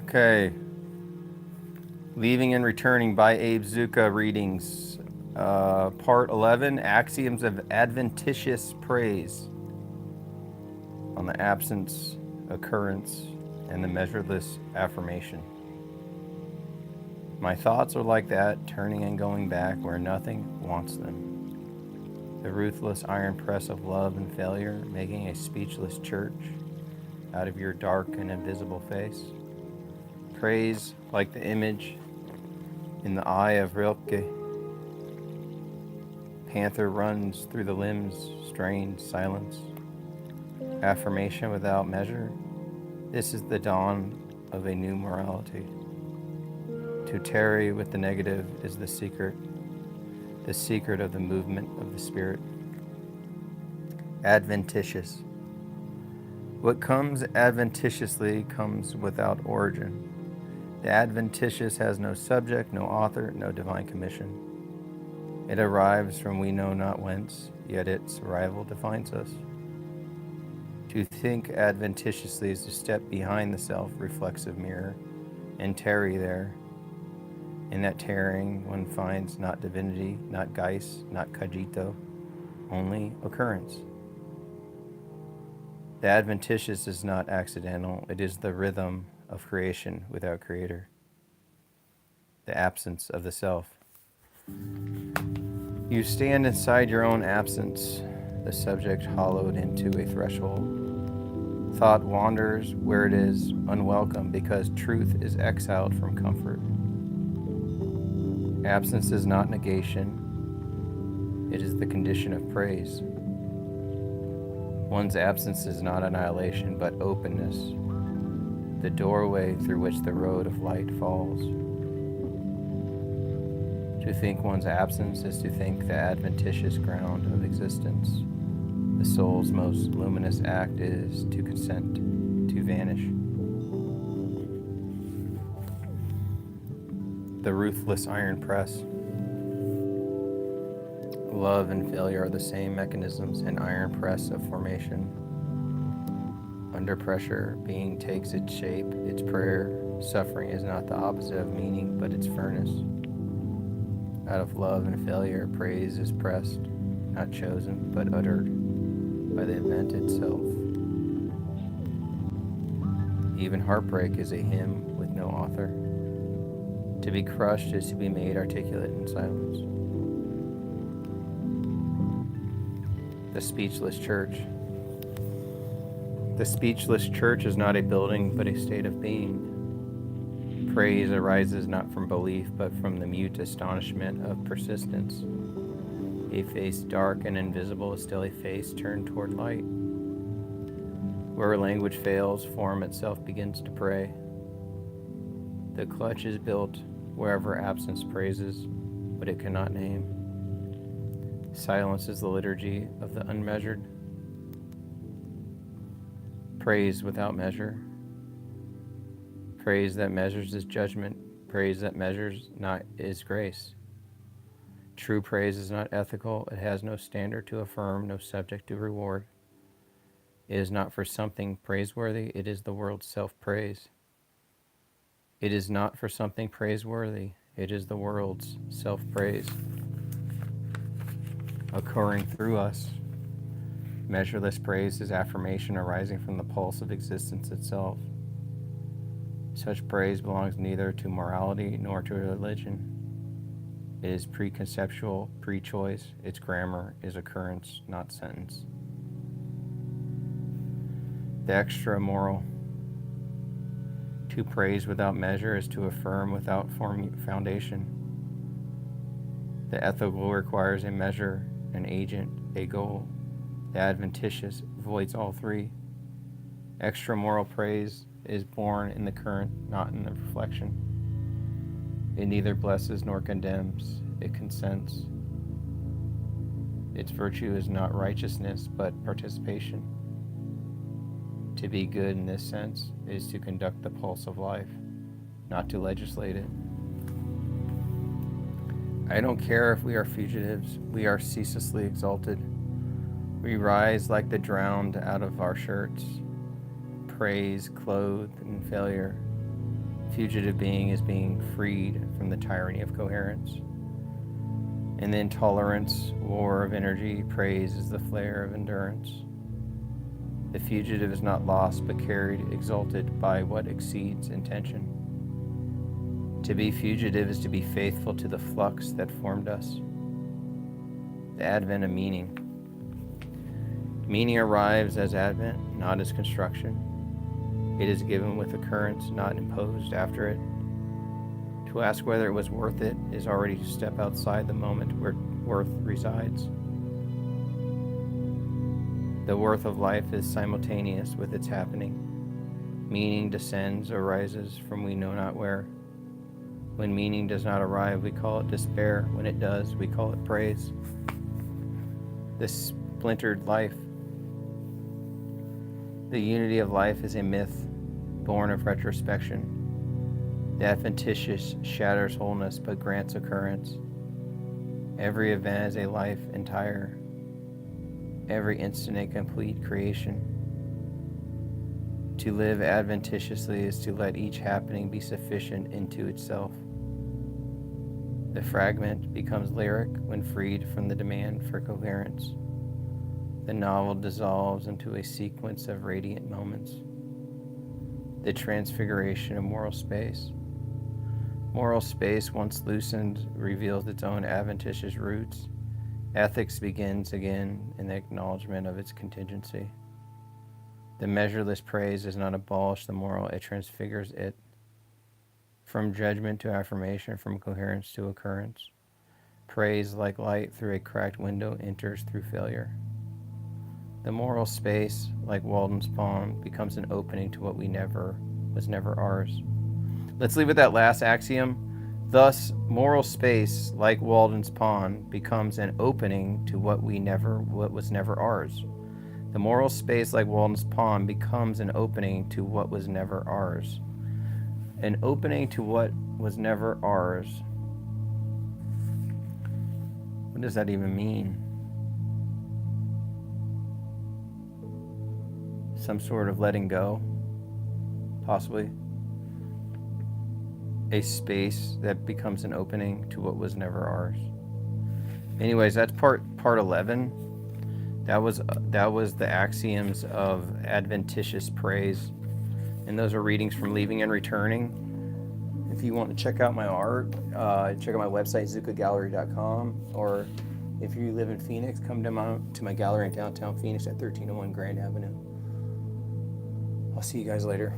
Okay. Leaving and Returning by Abe Zucca readings. Part 11, Axioms of Adventitious Praise on the absence, occurrence, and the measureless affirmation. My thoughts are like that, turning and going back where nothing wants them. The ruthless iron press of love and failure, making a speechless church out of your dark and invisible face. Praise like the image in the eye of Rilke. Panther runs through the limbs, strained silence. Affirmation without measure. This is the dawn of a new morality. To tarry with the negative is the secret of the movement of the spirit. Adventitious. What comes adventitiously comes without origin. The adventitious has no subject, no author, no divine commission. It arrives from we know not whence, yet its arrival defines us. To think adventitiously is to step behind the self-reflexive mirror and tarry there. In that tarrying, one finds not divinity, not geist, not cogito, only occurrence. The adventitious is not accidental, it is the rhythm of creation without creator, the absence of the self. You stand inside your own absence, the subject hollowed into a threshold. Thought wanders where it is unwelcome because truth is exiled from comfort. Absence is not negation, it is the condition of praise. One's absence is not annihilation, but openness, the doorway through which the road of light falls. To think one's absence is to think the adventitious ground of existence. The soul's most luminous act is to consent, to vanish. The ruthless iron press. Love and failure are the same mechanisms in iron press of formation. Under pressure, being takes its shape, its prayer. Suffering is not the opposite of meaning, but its furnace. Out of love and failure, praise is pressed, not chosen, but uttered by the event itself. Even heartbreak is a hymn with no author. To be crushed is to be made articulate in silence. The Speechless Church. The speechless church is not a building, but a state of being. Praise arises not from belief, but from the mute astonishment of persistence. A face dark and invisible is still a face turned toward light. Where language fails, form itself begins to pray. The clutch is built wherever absence praises, but it cannot name. Silence is the liturgy of the unmeasured. Praise without measure. Praise that measures is judgment. Praise that measures not is grace. True praise is not ethical. It has no standard to affirm, no subject to reward. It is not for something praiseworthy. It is the world's self-praise. It is not for something praiseworthy. It is the world's self-praise. Occurring through us. Measureless praise is affirmation arising from the pulse of existence itself. Such praise belongs neither to morality nor to religion. It is preconceptual, pre-choice. Its grammar is occurrence, not sentence. The extra-moral. To praise without measure is to affirm without foundation. The ethical requires a measure, an agent, a goal. The adventitious avoids all three. Extra-moral praise is born in the current, not in the reflection. It neither blesses nor condemns. It consents. Its virtue is not righteousness, but participation. To be good in this sense is to conduct the pulse of life, not to legislate it. I don't care if we are fugitives, we are ceaselessly exalted. We rise like the drowned out of our shirts, praise clothed in failure. Fugitive being is being freed from the tyranny of coherence. In the intolerance, war of energy, praise is the flare of endurance. The fugitive is not lost, but carried, exalted by what exceeds intention. To be fugitive is to be faithful to the flux that formed us. The advent of meaning. Meaning arrives as advent, not as construction. It is given with occurrence, not imposed after it. To ask whether it was worth it is already to step outside the moment where worth resides. The worth of life is simultaneous with its happening. Meaning descends or rises from we know not where. When meaning does not arrive, we call it despair. When it does, we call it praise. This splintered life. The unity of life is a myth born of retrospection. The adventitious shatters wholeness but grants occurrence. Every event is a life entire. Every instant a complete creation. To live adventitiously is to let each happening be sufficient into itself. The fragment becomes lyric when freed from the demand for coherence. The novel dissolves into a sequence of radiant moments. The transfiguration of moral space. Moral space, once loosened, reveals its own adventitious roots. Ethics begins again in the acknowledgement of its contingency. The measureless praise does not abolish the moral, it transfigures it. From judgment to affirmation, from coherence to occurrence. Praise, like light through a cracked window, enters through failure. The moral space, like Walden's pond, becomes an opening to what was never ours. Let's leave with that last axiom. Thus, moral space, like Walden's pond, becomes an opening to what was never ours. The moral space, like Walden's pond, becomes an opening to what was never ours. An opening to what was never ours. What does that even mean? Some sort of letting go, possibly. A space that becomes an opening to what was never ours. Anyways, that's part 11. That was the axioms of adventitious praise, and those are readings from Leaving and Returning. If you want to check out my art, check out my website, zuccagallery.com, or if you live in Phoenix, come to my gallery in downtown Phoenix at 1301 Grand Avenue. I'll see you guys later.